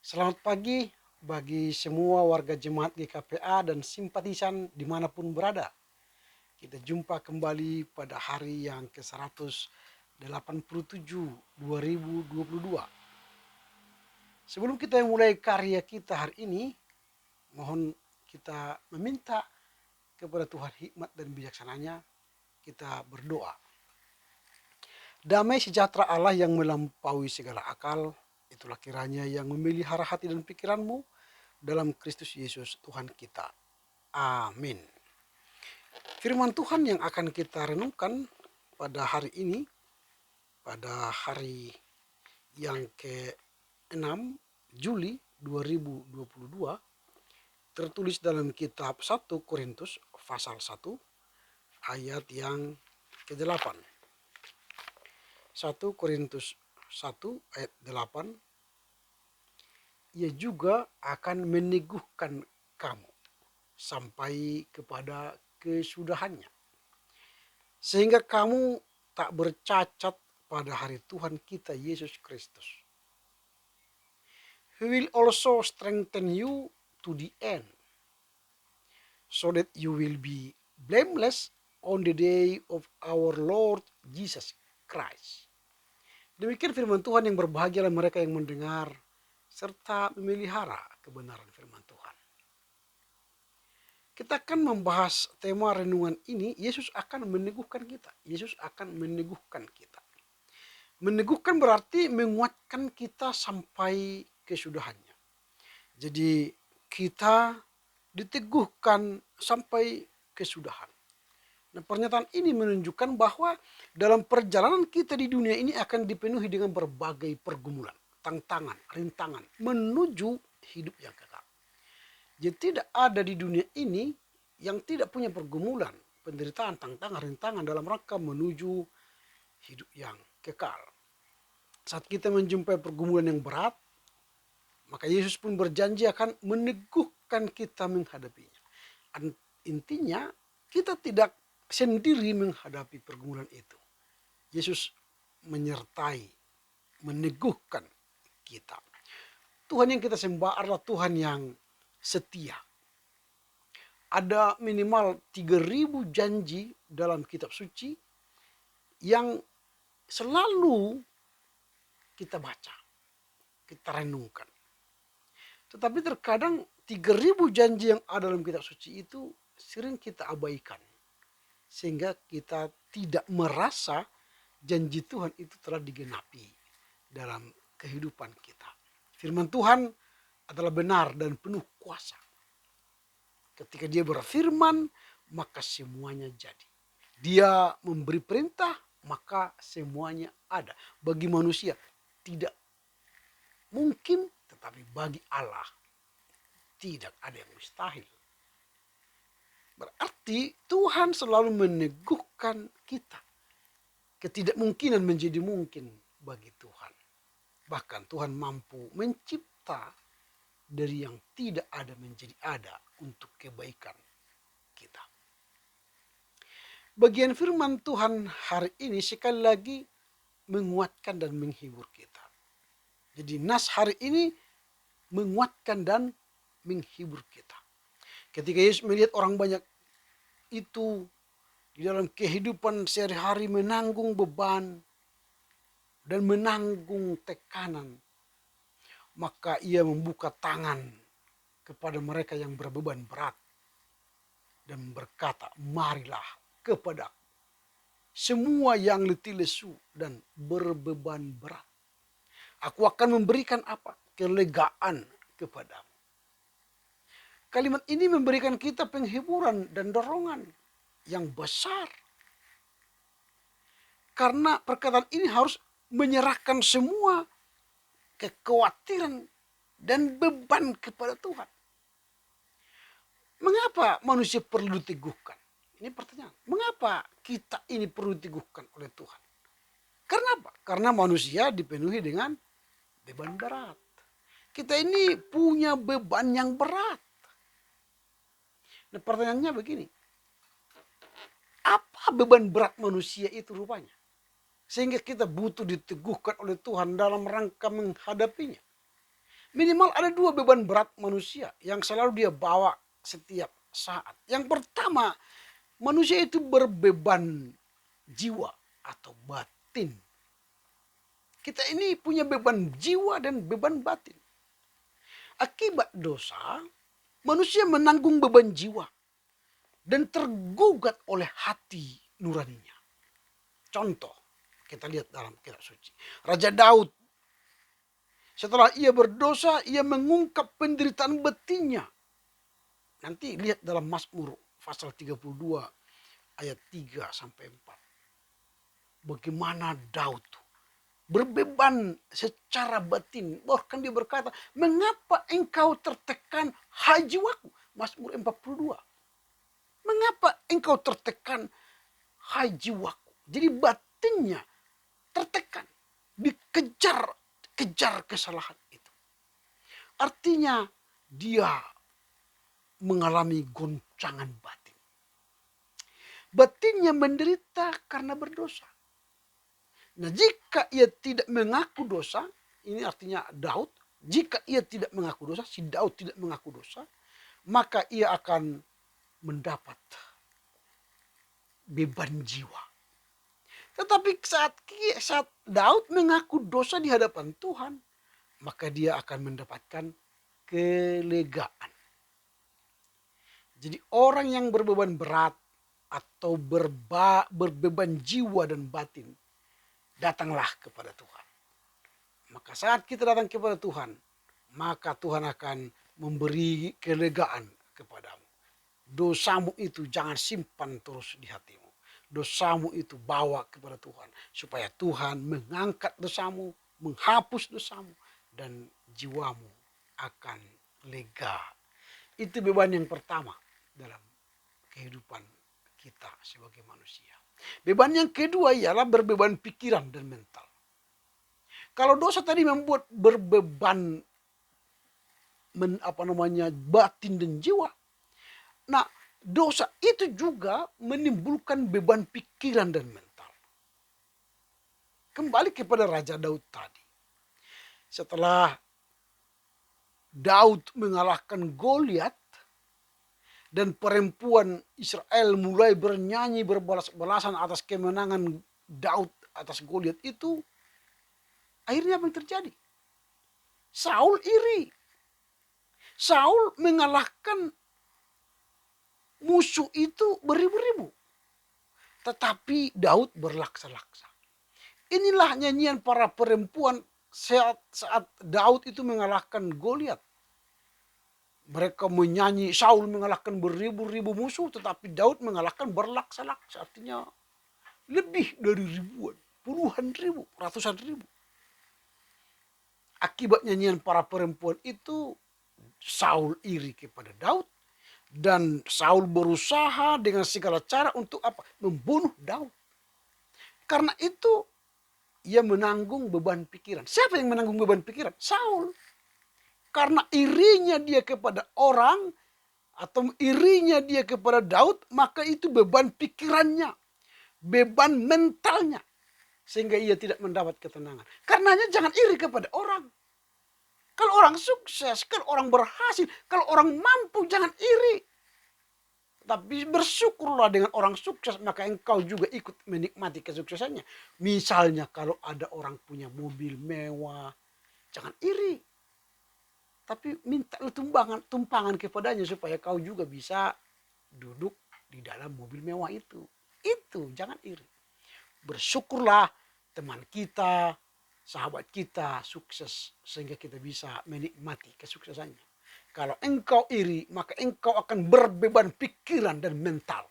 Selamat pagi bagi semua warga jemaat GKPA dan simpatisan dimanapun berada. Kita jumpa kembali pada hari yang ke-187 2022. Sebelum kita mulai karya kita hari ini, mohon kita meminta kepada Tuhan hikmat dan bijaksananya, kita berdoa. Damai sejahtera Allah yang melampaui segala akal, itulah kiranya yang memelihara hati dan pikiranmu dalam Kristus Yesus Tuhan kita. Amin. Firman Tuhan yang akan kita renungkan pada hari ini, pada hari yang ke-6 Juli 2022, tertulis dalam kitab 1 Korintus pasal 1 ayat yang ke-8. 1 Korintus 1 ayat 8, ia juga akan meneguhkan kamu sampai kepada kesudahannya, sehingga kamu tak bercacat pada hari Tuhan kita Yesus Kristus. He will also strengthen you to the end, so that you will be blameless on the day of our Lord Jesus Christ. Demikian firman Tuhan yang berbahagialah mereka yang mendengar serta memelihara kebenaran firman Tuhan. Kita akan membahas tema renungan ini, Yesus akan meneguhkan kita. Yesus akan meneguhkan kita. Meneguhkan berarti menguatkan kita sampai kesudahannya. Jadi kita diteguhkan sampai kesudahan. Nah, pernyataan ini menunjukkan bahwa dalam perjalanan kita di dunia ini akan dipenuhi dengan berbagai pergumulan, tantangan, rintangan menuju hidup yang kekal. Jadi tidak ada di dunia ini yang tidak punya pergumulan, penderitaan, tantangan, rintangan dalam rangka menuju hidup yang kekal. Saat kita menjumpai pergumulan yang berat, maka Yesus pun berjanji akan meneguhkan kita menghadapinya. Intinya kita tidak sendiri menghadapi pergumulan itu. Yesus menyertai, meneguhkan kita. Tuhan yang kita sembah adalah Tuhan yang setia. Ada minimal 3.000 janji dalam kitab suci yang selalu kita baca, kita renungkan. Tetapi terkadang 3.000 janji yang ada dalam kitab suci itu sering kita abaikan. Sehingga kita tidak merasa janji Tuhan itu telah digenapi dalam kehidupan kita. Firman Tuhan adalah benar dan penuh kuasa. Ketika dia berfirman, maka semuanya jadi. Dia memberi perintah, maka semuanya ada. Bagi manusia tidak mungkin, tetapi bagi Allah tidak ada yang mustahil. Berarti Tuhan selalu meneguhkan kita. Ketidakmungkinan menjadi mungkin bagi Tuhan. Bahkan Tuhan mampu mencipta dari yang tidak ada menjadi ada untuk kebaikan kita. Bagian firman Tuhan hari ini sekali lagi menguatkan dan menghibur kita. Jadi nas hari ini menguatkan dan menghibur kita. Ketika Yesus melihat orang banyak itu di dalam kehidupan sehari-hari menanggung beban dan menanggung tekanan, maka ia membuka tangan kepada mereka yang berbeban berat dan berkata, marilah kepadaku semua yang letih lesu dan berbeban berat. Aku akan memberikan apa? Kelegaan kepadamu. Kalimat ini memberikan kita penghiburan dan dorongan yang besar. Karena perkataan ini harus menyerahkan semua kekhawatiran dan beban kepada Tuhan. Mengapa manusia perlu diteguhkan? Ini pertanyaan. Mengapa kita ini perlu diteguhkan oleh Tuhan? Karena apa? Karena manusia dipenuhi dengan beban berat. Kita ini punya beban yang berat. Nah, pertanyaannya begini. Apa beban berat manusia itu rupanya? Sehingga kita butuh diteguhkan oleh Tuhan dalam rangka menghadapinya. Minimal ada dua beban berat manusia yang selalu dia bawa setiap saat. Yang pertama, manusia itu berbeban jiwa atau batin. Kita ini punya beban jiwa dan beban batin. Akibat dosa, manusia menanggung beban jiwa dan tergugat oleh hati nuraninya. Contoh, kita lihat dalam kitab suci. Raja Daud, setelah ia berdosa, ia mengungkap penderitaan batinnya. Nanti lihat dalam Mazmur pasal 32 ayat 3 sampai 4. Bagaimana Daud berbeban secara batin. Bahkan dia berkata, mengapa engkau tertekan, hai jiwaku? Mazmur 42. Mengapa engkau tertekan, hai jiwaku? Jadi batinnya tertekan, dikejar kesalahan itu. Artinya dia mengalami goncangan batin. Batinnya menderita karena berdosa. Nah, jika ia tidak mengaku dosa, ini artinya Daud, jika ia tidak mengaku dosa, si Daud tidak mengaku dosa, maka ia akan mendapat beban jiwa. Tetapi saat Daud mengaku dosa di hadapan Tuhan, maka dia akan mendapatkan kelegaan. Jadi orang yang berbeban berat atau berbeban jiwa dan batin, datanglah kepada Tuhan. Maka saat kita datang kepada Tuhan, maka Tuhan akan memberi kelegaan kepadamu. Dosamu itu jangan simpan terus di hatimu. Dosamu itu bawa kepada Tuhan. Supaya Tuhan mengangkat dosamu, menghapus dosamu, dan jiwamu akan lega. Itu beban yang pertama dalam kehidupan kita sebagai manusia. Beban yang kedua ialah berbeban pikiran dan mental. Kalau dosa tadi membuat berbeban batin dan jiwa. Nah, dosa itu juga menimbulkan beban pikiran dan mental. Kembali kepada Raja Daud tadi. Setelah Daud mengalahkan Goliat dan perempuan Israel mulai bernyanyi berbalas-balasan atas kemenangan Daud atas Goliat itu, akhirnya apa yang terjadi? Saul iri. Saul mengalahkan musuh itu beribu-ribu. Tetapi Daud berlaksa-laksa. Inilah nyanyian para perempuan saat Daud itu mengalahkan Goliat. Mereka menyanyi, Saul mengalahkan beribu-ribu musuh, tetapi Daud mengalahkan berlaksa-laksa. Artinya lebih dari ribuan, puluhan ribu, ratusan ribu. Akibat nyanyian para perempuan itu, Saul iri kepada Daud. Dan Saul berusaha dengan segala cara untuk apa? Membunuh Daud. Karena itu, ia menanggung beban pikiran. Siapa yang menanggung beban pikiran? Saul. Karena irinya dia kepada orang atau irinya dia kepada Daud, maka itu beban pikirannya, beban mentalnya, sehingga ia tidak mendapat ketenangan. Karenanya jangan iri kepada orang. Kalau orang sukses, kalau orang berhasil, kalau orang mampu, jangan iri. Tapi bersyukurlah dengan orang sukses, maka engkau juga ikut menikmati kesuksesannya. Misalnya kalau ada orang punya mobil mewah, jangan iri. Tapi minta tumpangan kepadanya supaya kau juga bisa duduk di dalam mobil mewah itu. Itu jangan iri. Bersyukurlah teman kita, sahabat kita sukses sehingga kita bisa menikmati kesuksesannya. Kalau engkau iri, maka engkau akan berbeban pikiran dan mental.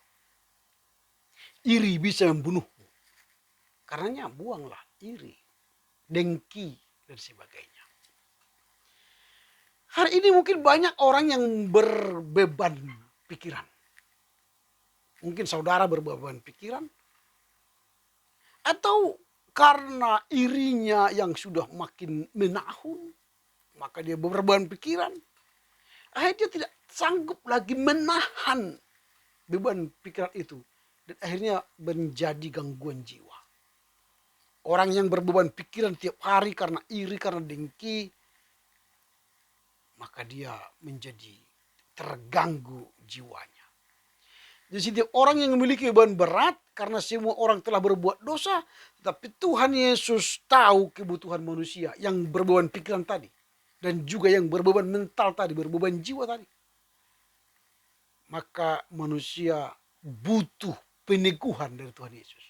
Iri bisa membunuhmu. Karenanya buanglah iri, dengki, dan sebagainya. Hari ini mungkin banyak orang yang berbeban pikiran. Mungkin saudara berbeban pikiran. Atau karena irinya yang sudah makin menahun, maka dia berbeban pikiran. Akhirnya dia tidak sanggup lagi menahan beban pikiran itu. Dan akhirnya menjadi gangguan jiwa. Orang yang berbeban pikiran tiap hari karena iri, karena dengki, maka dia menjadi terganggu jiwanya. Jadi setiap orang yang memiliki beban berat karena semua orang telah berbuat dosa, tetapi Tuhan Yesus tahu kebutuhan manusia yang berbeban pikiran tadi dan juga yang berbeban mental tadi, berbeban jiwa tadi. Maka manusia butuh peneguhan dari Tuhan Yesus.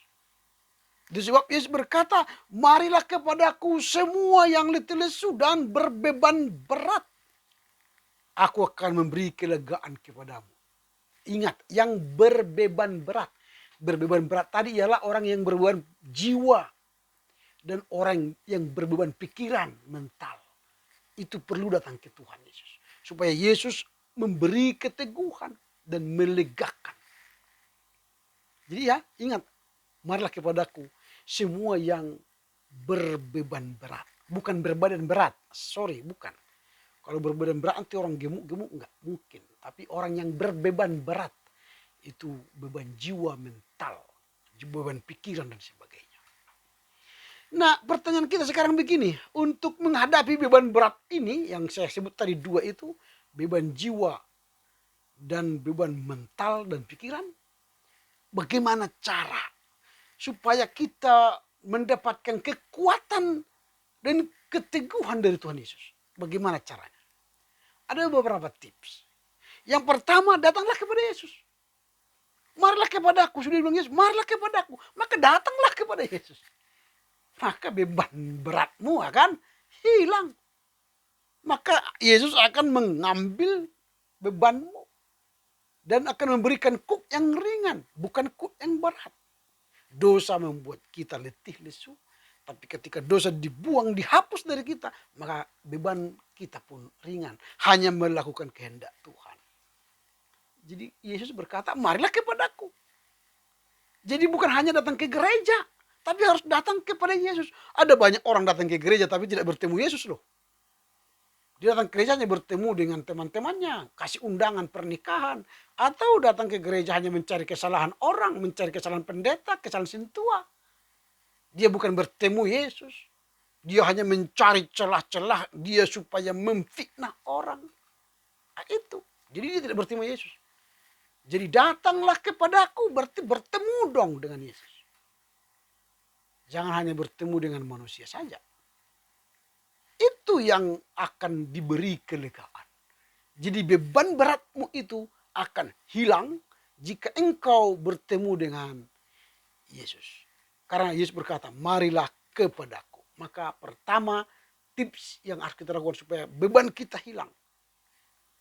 Itu sebab Yesus berkata, marilah kepadaku semua yang letih lesu dan berbeban berat. Aku akan memberi kelegaan kepadamu. Ingat, yang berbeban berat. Berbeban berat tadi ialah orang yang berbeban jiwa. Dan orang yang berbeban pikiran, mental. Itu perlu datang ke Tuhan Yesus. Supaya Yesus memberi keteguhan dan melegakan. Jadi ya, ingat. Marilah kepadaku semua yang berbeban berat. Bukan berbadan berat. Sorry, bukan. Kalau berbadan berat nanti orang gemuk-gemuk enggak mungkin. Tapi orang yang berbeban berat. Itu beban jiwa, mental. Beban pikiran dan sebagainya. Nah, pertanyaan kita sekarang begini. Untuk menghadapi beban berat ini. Yang saya sebut tadi dua itu. Beban jiwa dan beban mental dan pikiran. Bagaimana cara supaya kita mendapatkan kekuatan dan keteguhan dari Tuhan Yesus. Bagaimana caranya? Ada beberapa tips. Yang pertama, datanglah kepada Yesus. Marilah kepadaku. Sudah bilang Yesus, marilah kepadaku. Maka datanglah kepada Yesus. Maka beban beratmu akan hilang. Maka Yesus akan mengambil bebanmu. Dan akan memberikan kuk yang ringan. Bukan kuk yang berat. Dosa membuat kita letih lesu. Tapi ketika dosa dibuang, dihapus dari kita. Maka beban kita pun ringan. Hanya melakukan kehendak Tuhan. Jadi Yesus berkata, marilah kepadaku. Jadi bukan hanya datang ke gereja. Tapi harus datang kepada Yesus. Ada banyak orang datang ke gereja tapi tidak bertemu Yesus loh. Dia datang ke gereja hanya bertemu dengan teman-temannya. Kasih undangan pernikahan. Atau datang ke gereja hanya mencari kesalahan orang. Mencari kesalahan pendeta, kesalahan sintua. Dia bukan bertemu Yesus. Dia hanya mencari celah-celah dia supaya memfitnah orang. Nah, itu. Jadi dia tidak bertemu Yesus. Jadi datanglah kepadaku berarti bertemu dong dengan Yesus. Jangan hanya bertemu dengan manusia saja. Itu yang akan diberi kelegaan. Jadi beban beratmu itu akan hilang jika engkau bertemu dengan Yesus. Karena Yesus berkata, marilah kepadaku. Maka pertama tips yang harus kita lakukan supaya beban kita hilang.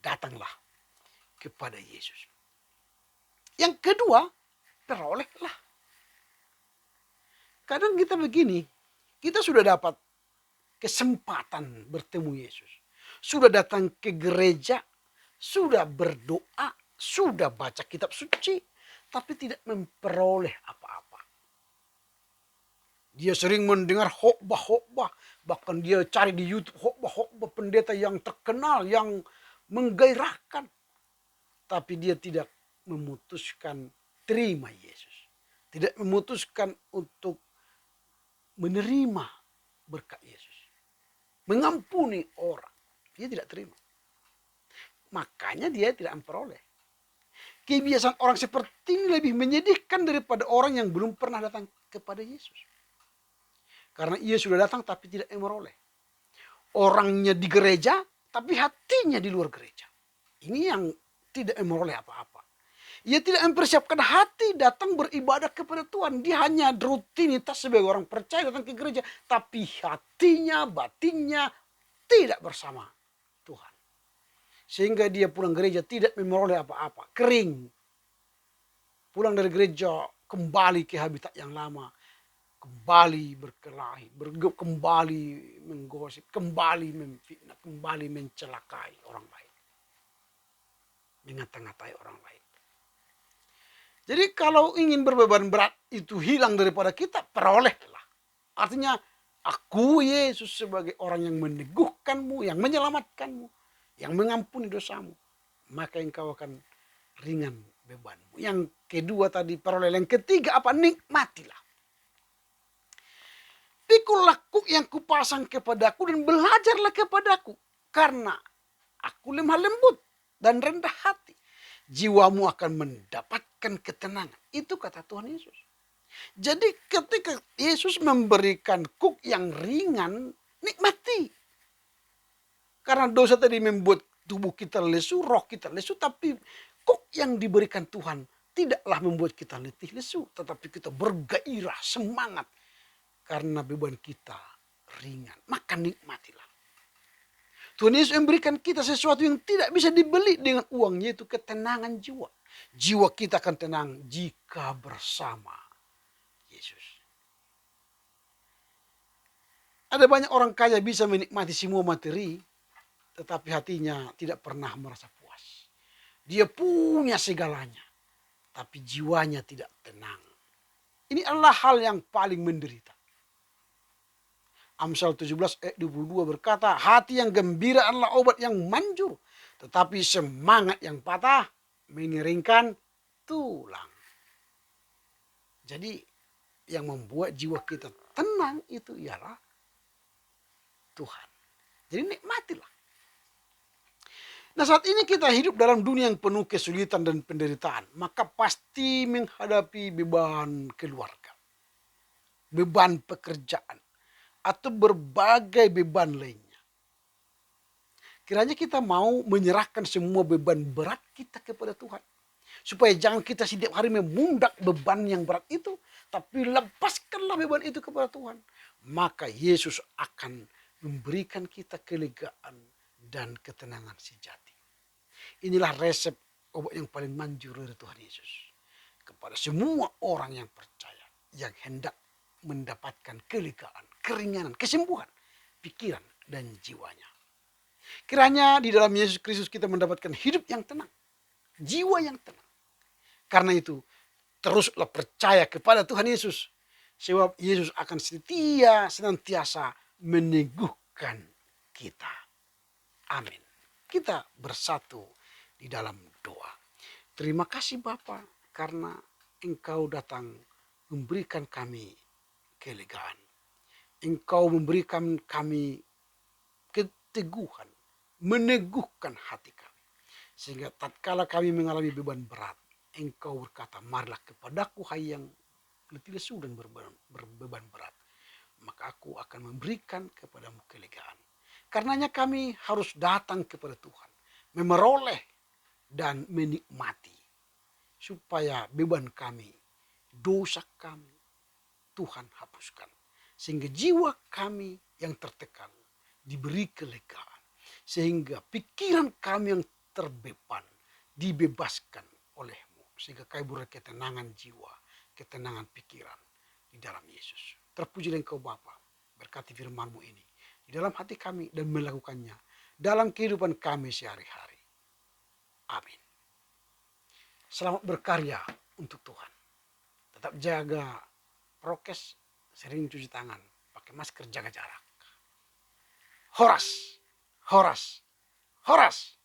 Datanglah kepada Yesus. Yang kedua, perolehlah. Kadang kita begini, kita sudah dapat kesempatan bertemu Yesus. Sudah datang ke gereja, sudah berdoa, sudah baca kitab suci, tapi tidak memperoleh apa-apa. Dia sering mendengar khotbah-khotbah, bahkan dia cari di YouTube khotbah-khotbah pendeta yang terkenal, yang menggairahkan. Tapi dia tidak memutuskan terima Yesus. Tidak memutuskan untuk menerima berkat Yesus. Mengampuni orang. Dia tidak terima. Makanya dia tidak memperoleh. Kebiasaan orang seperti ini lebih menyedihkan daripada orang yang belum pernah datang kepada Yesus. Karena ia sudah datang tapi tidak memperoleh. Orangnya di gereja tapi hatinya di luar gereja. Ini yang tidak memperoleh apa-apa. Ia tidak mempersiapkan hati datang beribadah kepada Tuhan. Dia hanya rutinitas sebagai orang percaya datang ke gereja. Tapi hatinya, batinnya tidak bersama Tuhan. Sehingga dia pulang gereja tidak memperoleh apa-apa. Kering. Pulang dari gereja kembali ke habitat yang lama. Kembali berkelahi. Kembali menggosip. Kembali memfitnah. Kembali mencelakai orang lain. Mengata-ngatai orang lain. Jadi kalau ingin berbeban berat itu hilang daripada kita, perolehlah. Artinya, aku Yesus sebagai orang yang meneguhkanmu, yang menyelamatkanmu, yang mengampuni dosamu. Maka engkau akan ringan bebanmu. Yang kedua tadi peroleh. Yang ketiga apa? Nikmatilah. Pikulah kuk yang kupasang kepadaku dan belajarlah kepadaku. Karena Aku lemah lembut dan rendah hati. Jiwamu akan mendapatkan ketenangan. Itu kata Tuhan Yesus. Jadi ketika Yesus memberikan kuk yang ringan, nikmati. Karena dosa tadi membuat tubuh kita lesu, roh kita lesu. Tapi kuk yang diberikan Tuhan tidaklah membuat kita letih lesu. Tetapi kita bergairah, semangat. Karena beban kita ringan. Maka nikmatilah. Tuhan Yesus memberikan kita sesuatu yang tidak bisa dibeli dengan uang, yaitu ketenangan jiwa. Jiwa kita akan tenang jika bersama Yesus. Ada banyak orang kaya bisa menikmati semua materi, tetapi hatinya tidak pernah merasa puas. Dia punya segalanya, tapi jiwanya tidak tenang. Ini adalah hal yang paling menderita. Amsal 17 ayat 22 berkata, hati yang gembira adalah obat yang manjur, tetapi semangat yang patah mengeringkan tulang. Jadi yang membuat jiwa kita tenang itu ialah Tuhan. Jadi nikmatilah. Nah, saat ini kita hidup dalam dunia yang penuh kesulitan dan penderitaan, maka pasti menghadapi beban keluarga, beban pekerjaan, atau berbagai beban lainnya. Kiranya kita mau menyerahkan semua beban berat kita kepada Tuhan. Supaya jangan kita setiap hari memundak beban yang berat itu. Tapi lepaskanlah beban itu kepada Tuhan. Maka Yesus akan memberikan kita kelegaan dan ketenangan sejati. Inilah resep obat yang paling manjur dari Tuhan Yesus. Kepada semua orang yang percaya. Yang hendak mendapatkan kelegaan, keringanan, kesembuhan, pikiran dan jiwanya. Kiranya di dalam Yesus Kristus kita mendapatkan hidup yang tenang, jiwa yang tenang. Karena itu teruslah percaya kepada Tuhan Yesus, sebab Yesus akan setia senantiasa meneguhkan kita. Amin. Kita bersatu di dalam doa. Terima kasih Bapa, karena Engkau datang memberikan kami kelegaan. Engkau memberikan kami keteguhan, meneguhkan hati kami. Sehingga tatkala kami mengalami beban berat, Engkau berkata, marilah kepadaku hai yang letih lesu dan berbeban berat. Maka aku akan memberikan kepadamu kelegaan. Karenanya kami harus datang kepada Tuhan, memeroleh dan menikmati. Supaya beban kami, dosa kami, Tuhan hapuskan. Sehingga jiwa kami yang tertekan diberi kelegaan. Sehingga pikiran kami yang terbeban dibebaskan oleh-Mu. Sehingga kami beroleh ketenangan jiwa, ketenangan pikiran di dalam Yesus. Terpujilah Engkau Bapa, berkati firman-Mu ini di dalam hati kami dan melakukannya dalam kehidupan kami sehari-hari. Amin. Selamat berkarya untuk Tuhan. Tetap jaga prokes, sering cuci tangan, pakai masker, jaga jarak. Horas, horas, horas.